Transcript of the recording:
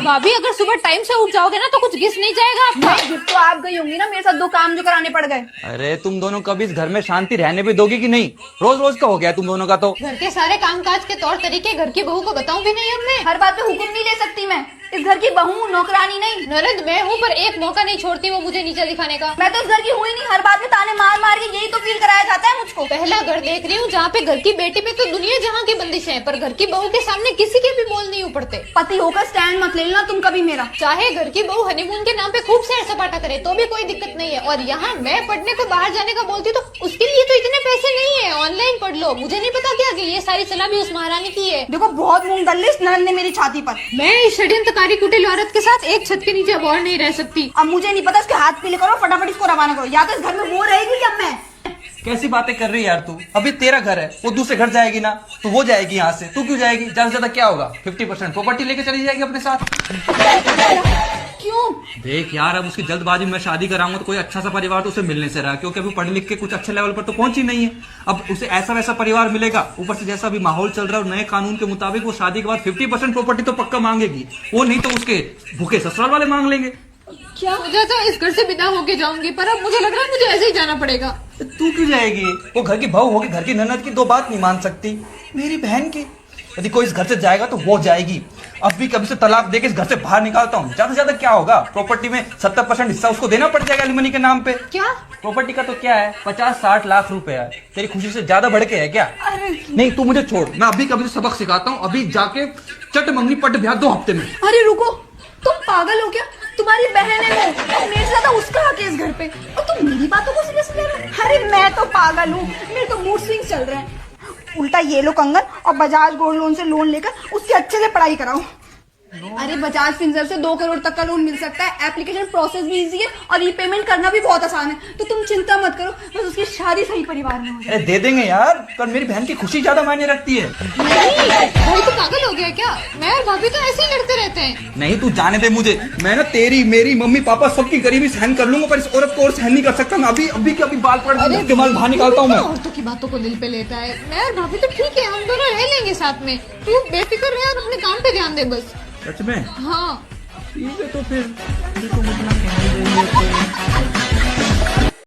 भाभी अगर सुबह टाइम से उठ जाओगे ना तो कुछ घिस नहीं जाएगा आपका। गिफ्ट तो आप गई होंगी ना, मेरे साथ 2 काम जो कराने पड़ गए। अरे तुम दोनों कभी इस घर में शांति रहने भी दोगी कि नहीं? रोज रोज का हो गया तुम दोनों का तो। घर के सारे कामकाज के तौर तरीके घर की बहू को बताऊं भी नहीं अब मैं। हर बात पे हुक्म नहीं ले सकती मैं, इस घर की बहू नौकरानी नहीं। ननद मैं हूँ पर एक मौका नहीं छोड़ती वो मुझे नीचे दिखाने का। मैं तो इस घर की हुई नहीं, हर बात में ताने मार मार के यही तो फील कराया जाता है मुझको। पहला घर देख रही हूँ जहाँ पे घर की बेटी पे तो दुनिया जहाँ की बंदिश है, पर घर की बहू के सामने किसी के भी बोल नहीं उपड़ते। पति होकर स्टैंड मत ले लेना तुम कभी मेरा। चाहे घर की बहू हनीमून के नाम पे खूब सैर सपाटा करे तो भी कोई दिक्कत नहीं है, और यहाँ मैं पढ़ने को बाहर जाने का बोलती तो उसके लिए तो इतने पैसे नहीं है, ऑनलाइन पढ़ लो। मुझे नहीं पता क्या कि ये सारी सलाह भी उस महारानी की है। देखो बहुत मूंग दल्ली इस ननद ने मेरी छाती पर। मैं इस षड्यंत्रकारी कुटिल औरत के साथ एक छत के नीचे अब और नहीं रह सकती। अब मुझे नहीं पता, इसके हाथ पीले करो, फटाफट इसको रवाना करो, या तो इस घर में वो रहेगी या मैं। कैसी बातें कर रही है यार तू? अभी तेरा घर है, वो दूसरे घर जाएगी ना तो वो जाएगी यहाँ से, तू क्यों जाएगी? ज्यादा से ज्यादा क्या होगा? 50% प्रॉपर्टी लेके चली जाएगी अपने साथ। क्यों? देख यार, अब उसकी जल्दबाजी में शादी कराऊंगा तो कोई अच्छा सा परिवार तो उसे मिलने से रहा, क्योंकि अभी पढ़ लिख के कुछ अच्छे लेवल पर तो पहुंची नहीं है। अब उसे ऐसा वैसा परिवार मिलेगा, ऊपर से जैसा भी माहौल चल रहा है और नए कानून के मुताबिक वो शादी के बाद 50% प्रॉपर्टी तो पक्का मांगेगी, वो नहीं तो उसके भूखे ससुराल वाले मांग लेंगे। क्या मुझे तो इस घर से विदा होके जाऊंगी, पर अब मुझे लग रहा है मुझे ऐसे ही जाना पड़ेगा। तू क्यों जाएगी? वो घर की बहू होगी, घर की ननद की 2 बात नहीं मान सकती, मेरी बहन की। यदि कोई इस घर से जाएगा तो वो जाएगी। अब भी कभी से तलाक देके इस घर से बाहर निकालता हूँ, ज्यादा से ज्यादा क्या होगा? प्रॉपर्टी में 70% हिस्सा उसको देना पड़ जाएगा एलिमनी के नाम पे। क्या प्रॉपर्टी का तो क्या है, 50-60 लाख रुपए है। तेरी खुशी से ज्यादा बढ़ के है क्या? नहीं तू मुझे छोड़, मैं अभी कभी सबक सिखाता हूँ, अभी जाके चट मंगनी पट ब्याह 2 हफ्ते में। अरे रुको, तुम पागल हो क्या? तुम्हारी बहन है वो, मेरे से ज्यादा उसका हक है इस घर पे, और तुम मेरी बातों को सीरियस ले रहे हो? अरे मैं तो पागल हूँ, मेरे तो मूड स्विंग्स चल रहे हैं। उल्टा ये लो कंगन और बजाज गोल्ड लोन से लोन लेकर उसकी अच्छे से पढ़ाई कराओ। अरे बजाज फिनसर्व से 2 करोड़ तक का लोन मिल सकता है, एप्लीकेशन प्रोसेस भी इजी है और रीपेमेंट करना भी बहुत आसान है, तो तुम चिंता मत करो, बस उसकी शादी सही परिवार में हो जाए। अरे दे देंगे यार, पर मेरी बहन की खुशी ज्यादा मायने रखती है। नहीं, भाई तो पागल हो गया क्या? मैं और भाभी तो ऐसे ही लड़ते रहते हैं। नहीं तू जाने दे मुझे, मैं ना तेरी मेरी मम्मी पापा सबकी गरीबी सहन कर लूंगा, पर इस औरत को और सहन नहीं कर सकता मैं। अभी के अभी बाल पड़ दिमाग बाहर निकालता हूँ मैं। औरतों की बातों को दिल पे लेता है। मैं और भाभी तो ठीक है, हम दोनों रह लेंगे साथ में, तू बेफिक्र रहे और अपने काम पे ध्यान दे बस। सच में? हाँ ठीक है तो फिर